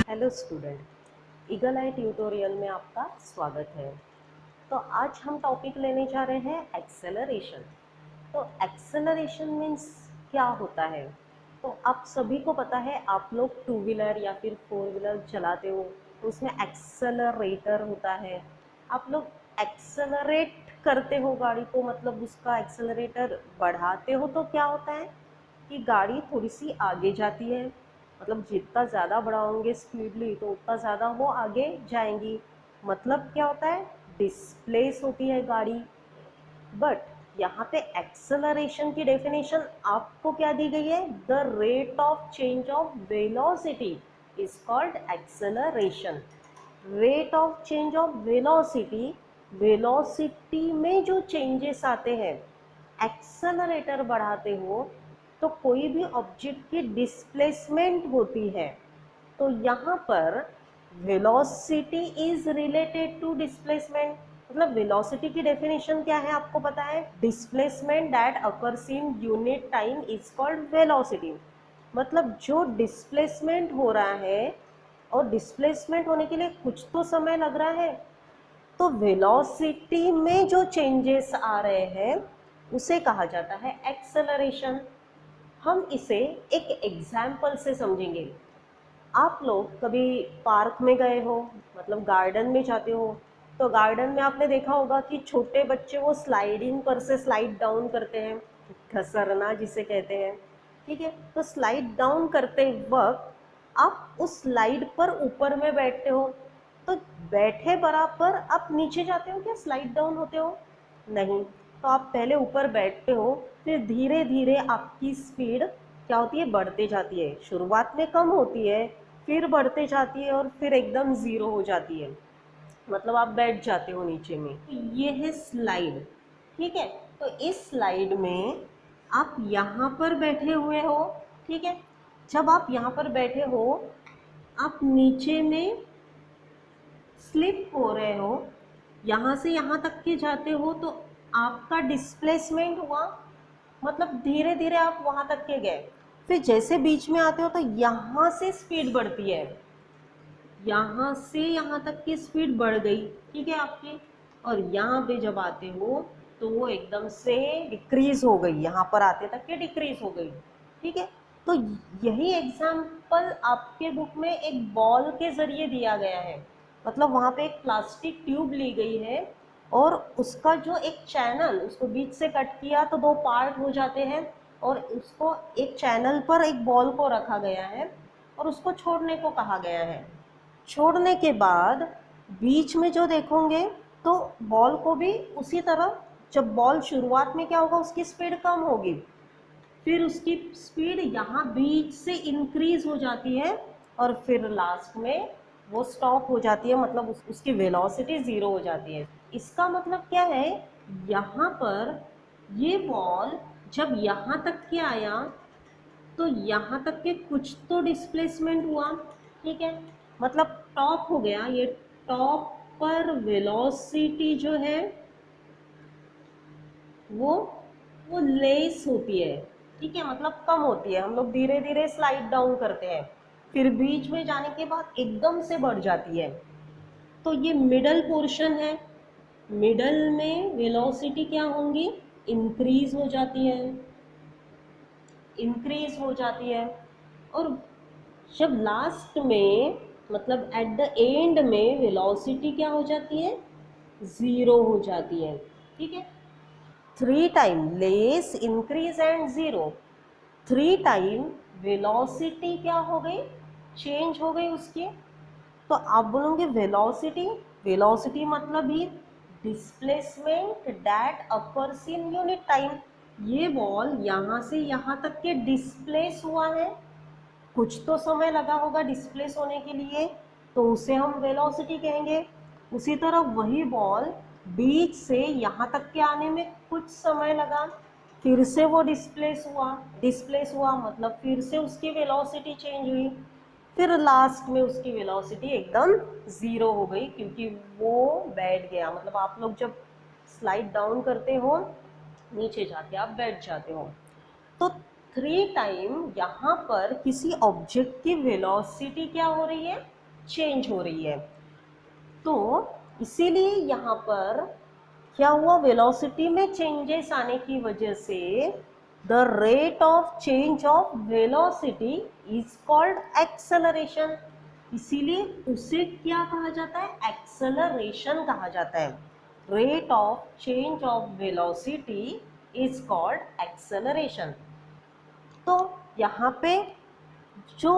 Hello student, eagle आई tutorial में आपका स्वागत है। तो आज हम टॉपिक लेने जा रहे हैं एक्सेलरेशन। तो एक्सेलरेशन मीन्स क्या होता है? तो आप सभी को पता है, आप लोग टू व्हीलर या फिर फोर व्हीलर चलाते हो तो उसमें एक्सेलरेटर होता है। आप लोग एक्सेलरेट करते हो गाड़ी को, मतलब उसका एक्सेलरेटर बढ़ाते हो तो क्या होता है कि गाड़ी थोड़ी सी आगे जाती है। मतलब जितना ज़्यादा बढ़ाओगे स्पीडली तो उतना ज़्यादा वो आगे जाएंगी। मतलब क्या होता है, डिस्प्लेस होती है गाड़ी। बट यहाँ पे एक्सेलरेशन की डेफिनेशन आपको क्या दी गई है? The rate of change of velocity is called acceleration. Rate of change of velocity, velocity में जो चेंजेस आते हैं, एक्सेलरेटर बढ़ाते हो तो कोई भी ऑब्जेक्ट की डिस्प्लेसमेंट होती है। तो यहाँ पर velocity is related to displacement. मतलब वेलोसिटी की डेफिनेशन क्या है आपको पता है? Displacement that occurs in unit time is called velocity. मतलब जो डिस्प्लेसमेंट हो रहा है, और डिस्प्लेसमेंट होने के लिए कुछ तो समय लग रहा है, तो वेलोसिटी में जो चेंजेस आ रहे हैं उसे कहा जाता है एक्सेलरेशन। हम इसे एक एग्जाम्पल से समझेंगे। आप लोग कभी पार्क में गए हो, मतलब गार्डन में जाते हो, तो गार्डन में आपने देखा होगा कि छोटे बच्चे वो स्लाइडिंग पर से स्लाइड डाउन करते हैं, घसरना जिसे कहते हैं। ठीक है, तो स्लाइड डाउन करते वक्त आप उस स्लाइड पर ऊपर में बैठते हो, तो बैठे बराबर आप नीचे जाते हो क्या? स्लाइड डाउन होते हो? नहीं। तो आप पहले ऊपर बैठते हो, फिर धीरे धीरे आपकी स्पीड क्या होती है? बढ़ते जाती है। शुरुआत में कम होती है, फिर बढ़ते जाती है और फिर एकदम ज़ीरो हो जाती है। मतलब आप बैठ जाते हो नीचे में। तो ये है स्लाइड। ठीक है, तो इस स्लाइड में आप यहाँ पर बैठे हुए हो। ठीक है, जब आप यहाँ पर बैठे हो, आप नीचे में स्लिप हो रहे हो, यहाँ से यहाँ तक के जाते हो, तो आपका डिस्प्लेसमेंट हुआ। मतलब धीरे धीरे आप वहाँ तक के गए, फिर जैसे बीच में आते हो तो यहाँ से स्पीड बढ़ती है, यहाँ से यहाँ तक की स्पीड बढ़ गई। ठीक है आपकी, और यहाँ पे जब आते हो तो वो एकदम से डिक्रीज हो गई, यहाँ पर आते तक के डिक्रीज हो गई। ठीक है, तो यही एग्जाम्पल आपके बुक में एक बॉल के जरिए दिया गया है। मतलब वहाँ पे एक प्लास्टिक ट्यूब ली गई है और उसका जो एक चैनल, उसको बीच से कट किया तो दो पार्ट हो जाते हैं, और उसको एक चैनल पर एक बॉल को रखा गया है और उसको छोड़ने को कहा गया है। छोड़ने के बाद बीच में जो देखोगे तो बॉल को भी उसी तरह, जब बॉल शुरुआत में क्या होगा, उसकी स्पीड कम होगी, फिर उसकी स्पीड यहाँ बीच से इंक्रीज हो जाती है और फिर लास्ट में वो स्टॉप हो जाती है। मतलब उसकी वेलोसिटी ज़ीरो हो जाती है। इसका मतलब क्या है? यहाँ पर ये बॉल जब यहाँ तक के आया तो यहाँ तक के कुछ तो डिस्प्लेसमेंट हुआ। ठीक है, मतलब टॉप हो गया। ये टॉप पर वेलोसिटी जो है वो वो लेस होती है। ठीक है, मतलब कम होती है। हम लोग धीरे धीरे स्लाइड डाउन करते हैं, फिर बीच में जाने के बाद एकदम से बढ़ जाती है। तो ये मिडल पोर्शन है। मिडल में वेलोसिटी क्या होंगी? इंक्रीज हो जाती है, इंक्रीज हो जाती है। और जब लास्ट में, मतलब एट द एंड में वेलोसिटी क्या हो जाती है? ज़ीरो हो जाती है। ठीक है, three time less, increase and zero, three time velocity क्या हो गई? चेंज हो गई उसकी। तो आप बोलोगे वेलोसिटी, वेलोसिटी मतलब ही displacement that occurs in unit time. ये बॉल यहाँ से यहाँ तक के डिस्प्लेस हुआ है, कुछ तो समय लगा होगा डिस्प्लेस होने के लिए, तो उसे हम वेलोसिटी कहेंगे। उसी तरह वही बॉल बीच से यहाँ तक के आने में कुछ समय लगा, फिर से वो डिस्प्लेस हुआ मतलब फिर से उसकी वेलोसिटी चेंज हुई, फिर लास्ट में उसकी वेलोसिटी एकदम ज़ीरो हो गई क्योंकि वो बैठ गया। मतलब आप लोग जब स्लाइड डाउन करते हो, नीचे जाके आप बैठ जाते हो। तो थ्री टाइम यहाँ पर किसी ऑब्जेक्ट की वेलोसिटी क्या हो रही है? चेंज हो रही है। तो इसीलिए यहाँ पर क्या हुआ, वेलोसिटी में चेंजेस आने की वजह से the rate of change of velocity is called acceleration. इसीलिए उसे क्या कहा जाता है, एक्सेलरेशन कहा जाता है। Rate of change of velocity is called acceleration. तो यहाँ पे जो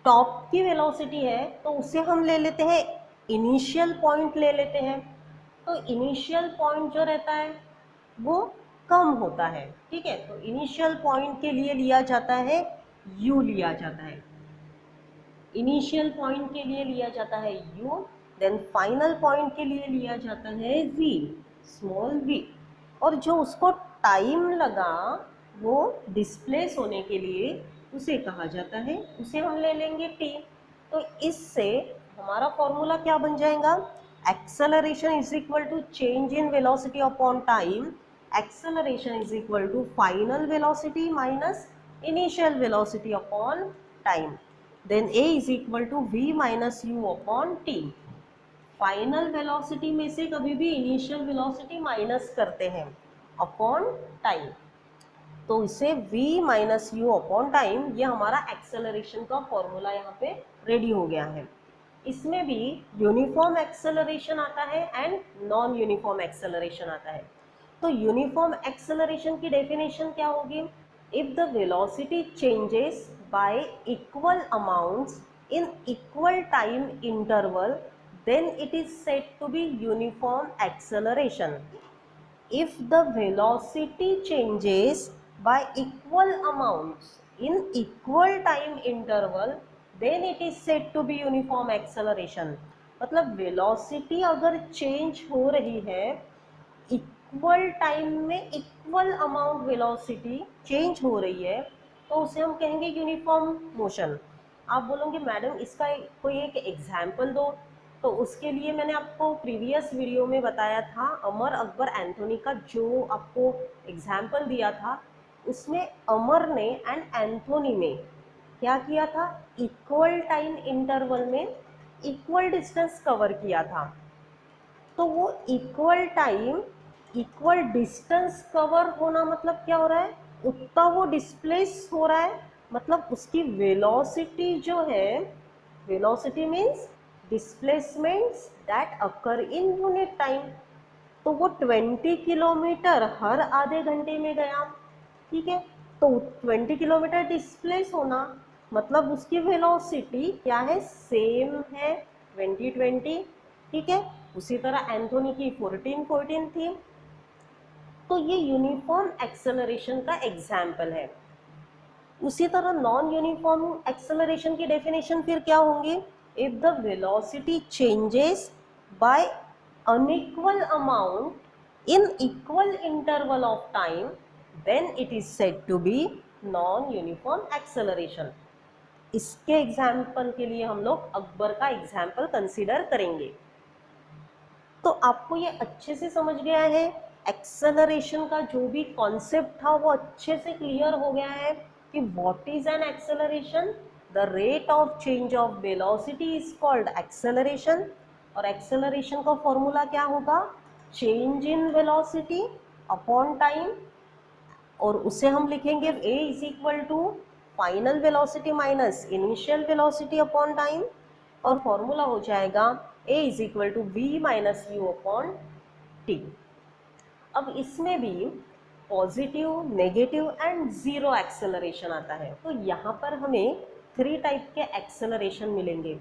टॉप की वेलोसिटी है तो उसे हम ले लेते हैं, इनिशियल पॉइंट ले लेते हैं। तो इनिशियल पॉइंट जो रहता है वो कम होता है, ठीक है। तो इनिशियल पॉइंट के लिए लिया जाता है u, लिया जाता है इनिशियल पॉइंट के लिए लिया जाता है u, देन फाइनल पॉइंट के लिए लिया जाता है v, स्मॉल v। और जो उसको टाइम लगा वो डिस्प्लेस होने के लिए उसे कहा जाता है, उसे हम ले लेंगे t। तो इससे हमारा फॉर्मूला क्या बन जाएगा, acceleration is equal to change in velocity upon time. Acceleration is equal to final velocity minus initial velocity upon time. Then a is equal to v minus u upon t। Final velocity में से कभी भी initial velocity minus करते हैं upon time, तो इसे v minus u upon time, ये हमारा एक्सेलरेशन का फॉर्मूला यहाँ पे रेडी हो गया है। इसमें भी यूनिफॉर्म एक्सेलरेशन आता है एंड नॉन यूनिफॉर्म एक्सेलरेशन आता है। तो यूनिफॉर्म एक्सेलरेशन की डेफिनेशन क्या होगी, if the velocity changes y equal amounts in equal time interval then it is said to be uniform acceleration. If the velocity changes by equal amounts in equal time interval then it is said to be uniform acceleration. मतलब velocity अगर change हो रही है equal time में, equal amount velocity change हो रही है तो उसे हम कहेंगे यूनिफॉर्म मोशन। आप बोलोगे मैडम इसका कोई एक एग्जाम्पल दो, तो उसके लिए मैंने आपको प्रीवियस वीडियो में बताया था अमर अकबर एंथोनी का जो आपको एग्जाम्पल दिया था, उसमें अमर ने एंड एंथोनी में क्या किया था, इक्वल टाइम इंटरवल में इक्वल डिस्टेंस कवर किया था। तो वो equal time equal distance cover होना मतलब क्या हो रहा है, उतना वो डिस्प्लेस हो रहा है, मतलब उसकी वेलोसिटी जो है, velocity means displacements that occur in unit time. तो वो 20 किलोमीटर हर आधे घंटे में गया, ठीक है। तो 20 किलोमीटर डिस्प्लेस होना मतलब उसकी वेलोसिटी क्या है, सेम है 20-20, ठीक है। उसी तरह एंथोनी की 14-14 थी। तो ये यूनिफॉर्म एक्सेलरेशन का एग्जाम्पल है। उसी तरह नॉन यूनिफॉर्म एक्सेलरेशन की डेफिनेशन फिर क्या होंगी, if the velocity changes by unequal amount in equal interval of time then it is said to be non uniform acceleration. इसके एग्जाम्पल के लिए हम लोग अकबर का एग्जाम्पल कंसीडर करेंगे। तो आपको ये अच्छे से समझ गया है, एक्सेलरेशन का जो भी कॉन्सेप्ट था वो अच्छे से क्लियर हो गया है कि what is an acceleration, the rate of change of velocity is called acceleration. और एक्सेलरेशन का फॉर्मूला क्या होगा, change in velocity upon time, और उसे हम लिखेंगे a is equal to final velocity minus initial velocity upon time, और formula हो जाएगा a is equal to v minus u upon t. अब इसमें भी positive, negative and zero acceleration आता है। तो यहाँ पर हमें 3 टाइप के एक्सेलरेशन मिलेंगे,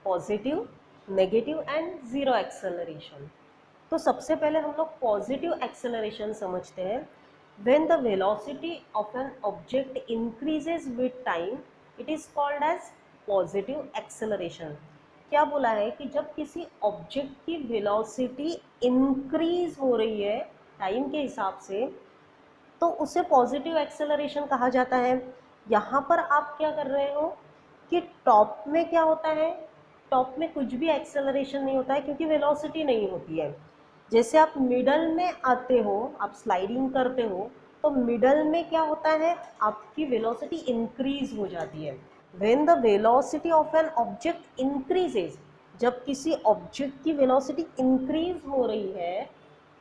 positive, negative and zero acceleration. तो सबसे पहले हम लोग पॉजिटिव एक्सेलरेशन समझते हैं। When the velocity of an object increases with time, it is called as positive acceleration. क्या बोला है कि जब किसी ऑब्जेक्ट की वेलोसिटी इंक्रीज हो रही है टाइम के हिसाब से तो उसे पॉजिटिव एक्सेलरेशन कहा जाता है। यहाँ पर आप क्या कर रहे हो कि टॉप में क्या होता है, टॉप में कुछ भी एक्सेलरेशन नहीं होता है क्योंकि वेलोसिटी नहीं होती है। जैसे आप मिडल में आते हो, आप स्लाइडिंग करते हो तो मिडल में क्या होता है, आपकी वेलोसिटी इंक्रीज हो जाती है। When the velocity of an object increases, जब किसी ऑब्जेक्ट की वेलोसिटी इंक्रीज हो रही है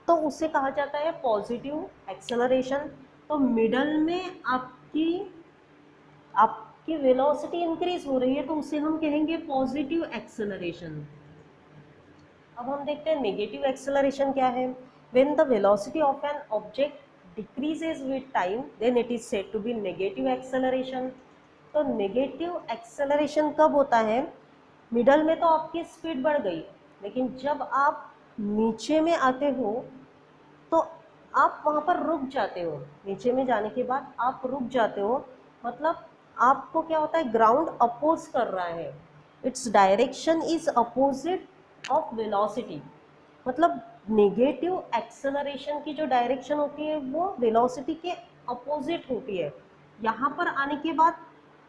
तो उसे कहा जाता है पॉजिटिव एक्सेलरेशन। तो मिडल में आपकी वेलोसिटी इंक्रीज हो रही है तो उसे हम कहेंगे पॉजिटिव एक्सेलरेशन। अब हम देखते हैं नेगेटिव एक्सेलरेशन क्या है। When the velocity of an object decreases with time then it is said to be negative acceleration. तो नेगेटिव एक्सेलरेशन कब होता है? मिडल में तो आपकी स्पीड बढ़ गई, लेकिन जब आप नीचे में आते हो तो आप वहाँ पर रुक जाते हो। नीचे में जाने के बाद आप रुक जाते हो, मतलब आपको क्या होता है, ग्राउंड अपोज कर रहा है, its direction is opposite of velocity. मतलब नेगेटिव एक्सेलरेशन की जो डायरेक्शन होती है वो वेलोसिटी के अपोजिट होती है। यहाँ पर आने के बाद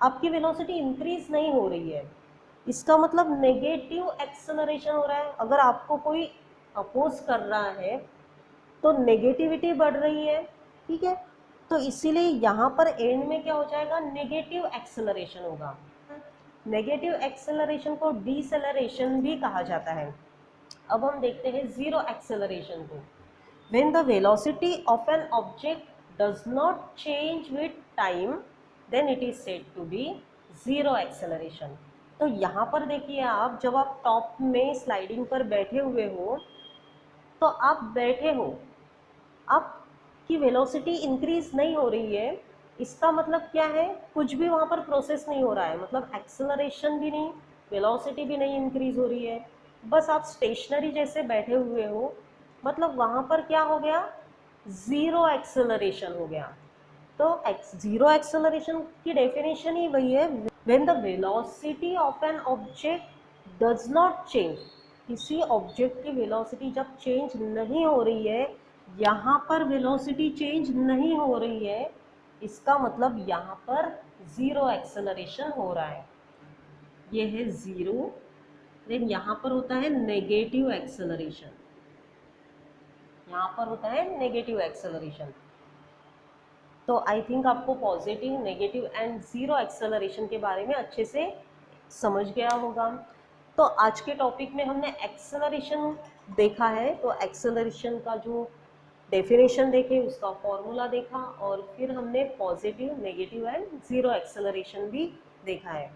आपकी वेलोसिटी इंक्रीज नहीं हो रही है, इसका मतलब नेगेटिव एक्सेलरेशन हो रहा है। अगर आपको कोई अपोज कर रहा है तो नेगेटिविटी बढ़ रही है, ठीक है। तो इसीलिए यहाँ पर एंड में क्या हो जाएगा, नेगेटिव एक्सेलरेशन होगा। नेगेटिव एक्सेलरेशन को डीसेलरेशन भी कहा जाता है। अब हम देखते हैं जीरो एक्सेलरेशन को। When the velocity of an object does not change with time then it is said to be zero acceleration. तो यहाँ पर देखिए, आप जब आप टॉप में स्लाइडिंग पर बैठे हुए हो तो आप बैठे हो, आपकी वेलोसिटी इंक्रीज नहीं हो रही है, इसका मतलब क्या है, कुछ भी वहाँ पर प्रोसेस नहीं हो रहा है, मतलब एक्सेलरेशन भी नहीं, वेलोसिटी भी नहीं इंक्रीज हो रही है, बस आप स्टेशनरी जैसे बैठे हुए हो। मतलब वहाँ पर क्या हो गया, ज़ीरो एक्सेलरेशन हो गया। तो ज़ीरो एक्सेलरेशन की डेफिनेशन ही वही है, when the velocity of an object does not change. किसी ऑब्जेक्ट की वेलोसिटी जब चेंज नहीं हो रही है, यहाँ पर वेलोसिटी चेंज नहीं हो रही है, इसका मतलब यहाँ पर ज़ीरो एक्सेलरेशन हो रहा है। ये है ज़ीरो, देन यहाँ पर होता है नेगेटिव एक्सेलरेशन, यहाँ पर होता है नेगेटिव एक्सेलरेशन। तो आई थिंक आपको positive, negative and zero acceleration के बारे में अच्छे से समझ गया होगा। तो आज के टॉपिक में हमने एक्सेलरेशन देखा है, तो एक्सेलरेशन का जो डेफिनेशन देखे, उसका फॉर्मूला देखा, और फिर हमने positive, negative and zero acceleration भी देखा है।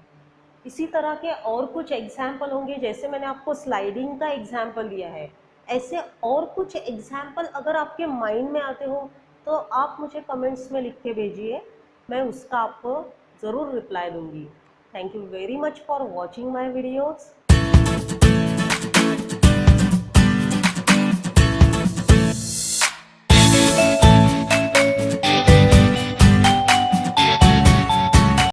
इसी तरह के और कुछ एग्जाम्पल होंगे, जैसे मैंने आपको स्लाइडिंग का एग्जाम्पल दिया है, ऐसे और कुछ एग्जाम्पल अगर आपके माइंड में आते हो तो आप मुझे कमेंट्स में लिख के भेजिए, मैं उसका आपको ज़रूर रिप्लाई दूंगी। Thank you very much for watching my videos.